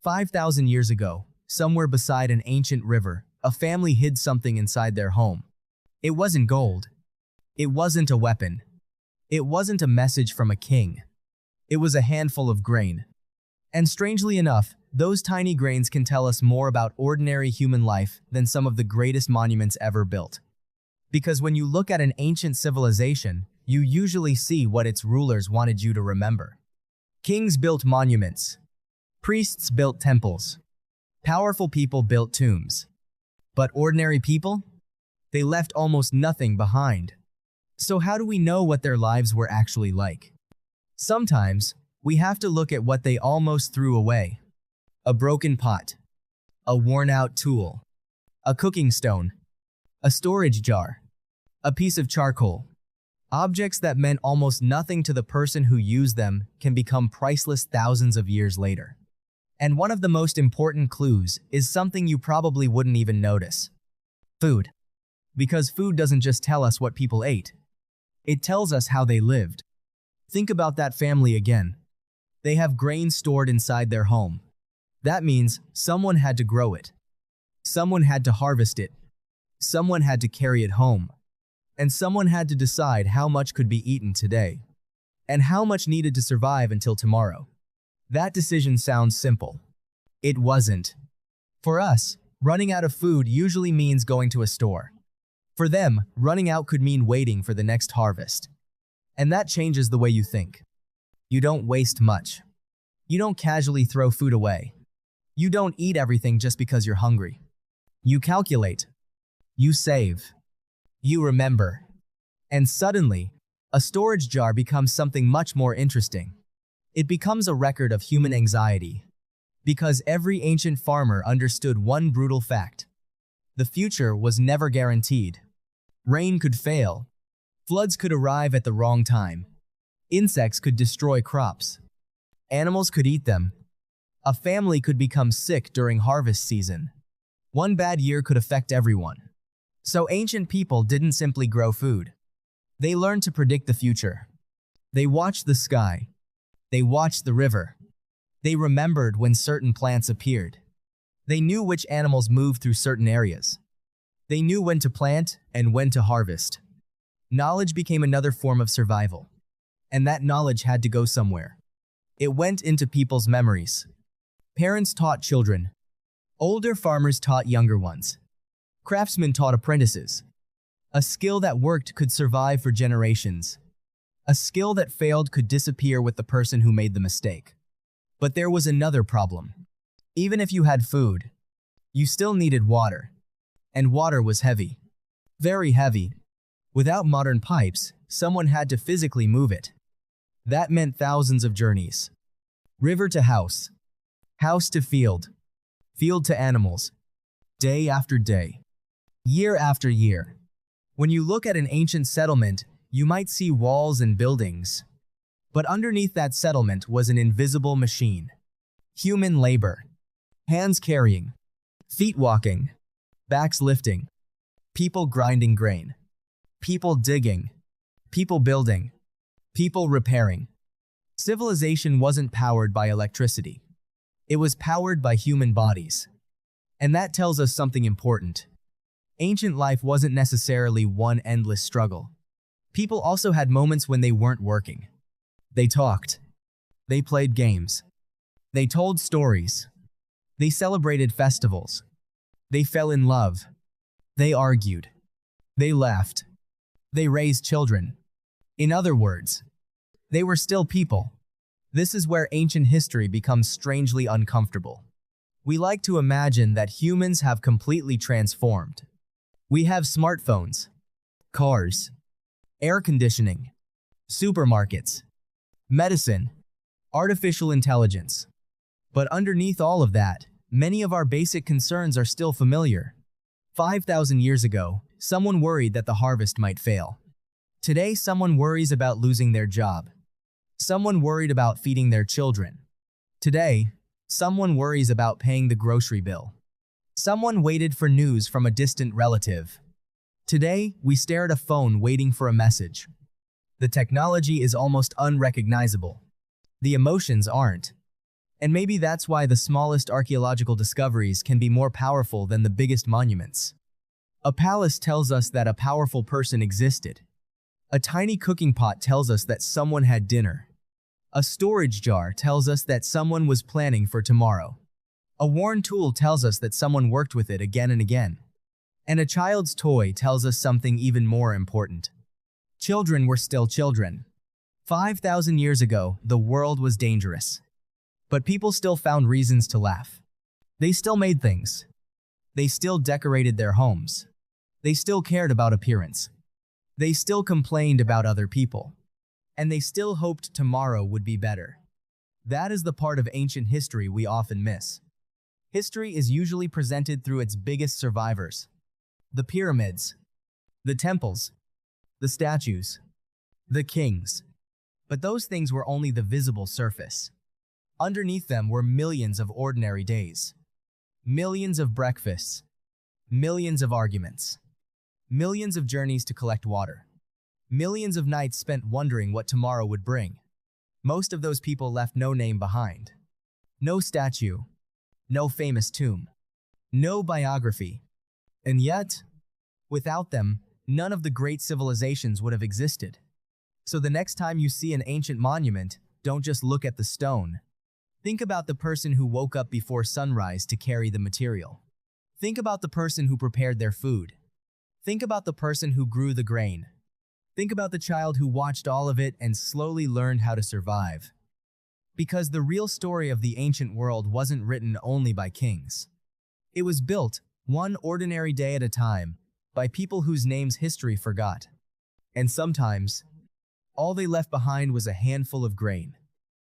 5,000 years ago, somewhere beside an ancient river, a family hid something inside their home. It wasn't gold. It wasn't a weapon. It wasn't a message from a king. It was a handful of grain. And strangely enough, those tiny grains can tell us more about ordinary human life than some of the greatest monuments ever built. Because when you look at an ancient civilization, you usually see what its rulers wanted you to remember. Kings built monuments. Priests built temples. Powerful people built tombs. But ordinary people? They left almost nothing behind. So how do we know what their lives were actually like? Sometimes, we have to look at what they almost threw away. A broken pot. A worn-out tool. A cooking stone. A storage jar. A piece of charcoal. Objects that meant almost nothing to the person who used them can become priceless thousands of years later. And one of the most important clues is something you probably wouldn't even notice. Food. Because food doesn't just tell us what people ate. It tells us how they lived. Think about that family again. They have grain stored inside their home. That means someone had to grow it. Someone had to harvest it. Someone had to carry it home. And someone had to decide how much could be eaten today. And how much needed to survive until tomorrow. That decision sounds simple. It wasn't. For us, running out of food usually means going to a store. For them, running out could mean waiting for the next harvest. And that changes the way you think. You don't waste much. You don't casually throw food away. You don't eat everything just because you're hungry. You calculate. You save. You remember. And suddenly, a storage jar becomes something much more interesting. It becomes a record of human anxiety. Because every ancient farmer understood one brutal fact. The future was never guaranteed. Rain could fail. Floods could arrive at the wrong time. Insects could destroy crops. Animals could eat them. A family could become sick during harvest season. One bad year could affect everyone. So ancient people didn't simply grow food. They learned to predict the future. They watched the sky. They watched the river. They remembered when certain plants appeared. They knew which animals moved through certain areas. They knew when to plant and when to harvest. Knowledge became another form of survival. And that knowledge had to go somewhere. It went into people's memories. Parents taught children. Older farmers taught younger ones. Craftsmen taught apprentices. A skill that worked could survive for generations. A skill that failed could disappear with the person who made the mistake. But there was another problem. Even if you had food, you still needed water. And water was heavy. Very heavy. Without modern pipes, someone had to physically move it. That meant thousands of journeys. River to house. House to field. Field to animals. Day after day. Year after year. When you look at an ancient settlement, you might see walls and buildings. But underneath that settlement was an invisible machine. Human labor. Hands carrying. Feet walking. Backs lifting. People grinding grain. People digging. People building. People repairing. Civilization wasn't powered by electricity. It was powered by human bodies. And that tells us something important. Ancient life wasn't necessarily one endless struggle. People also had moments when they weren't working. They talked. They played games. They told stories. They celebrated festivals. They fell in love. They argued. They laughed. They raised children. In other words, they were still people. This is where ancient history becomes strangely uncomfortable. We like to imagine that humans have completely transformed. We have smartphones, cars, air conditioning, supermarkets, medicine, artificial intelligence. But underneath all of that, many of our basic concerns are still familiar. 5,000 years ago, someone worried that the harvest might fail. Today, someone worries about losing their job. Someone worried about feeding their children. Today, someone worries about paying the grocery bill. Someone waited for news from a distant relative. Today, we stare at a phone waiting for a message. The technology is almost unrecognizable. The emotions aren't. And maybe that's why the smallest archaeological discoveries can be more powerful than the biggest monuments. A palace tells us that a powerful person existed. A tiny cooking pot tells us that someone had dinner. A storage jar tells us that someone was planning for tomorrow. A worn tool tells us that someone worked with it again and again. And a child's toy tells us something even more important. Children were still children. 5,000 years ago, the world was dangerous. But people still found reasons to laugh. They still made things. They still decorated their homes. They still cared about appearance. They still complained about other people. And they still hoped tomorrow would be better. That is the part of ancient history we often miss. History is usually presented through its biggest survivors. The pyramids, the temples, the statues, the kings. But those things were only the visible surface. Underneath them were millions of ordinary days. Millions of breakfasts. Millions of arguments. Millions of journeys to collect water. Millions of nights spent wondering what tomorrow would bring. Most of those people left no name behind. No statue. No famous tomb. No biography. And yet, without them, none of the great civilizations would have existed. So the next time you see an ancient monument, don't just look at the stone. Think about the person who woke up before sunrise to carry the material. Think about the person who prepared their food. Think about the person who grew the grain. Think about the child who watched all of it and slowly learned how to survive. Because the real story of the ancient world wasn't written only by kings. It was built, one ordinary day at a time, by people whose names history forgot. And sometimes, all they left behind was a handful of grain.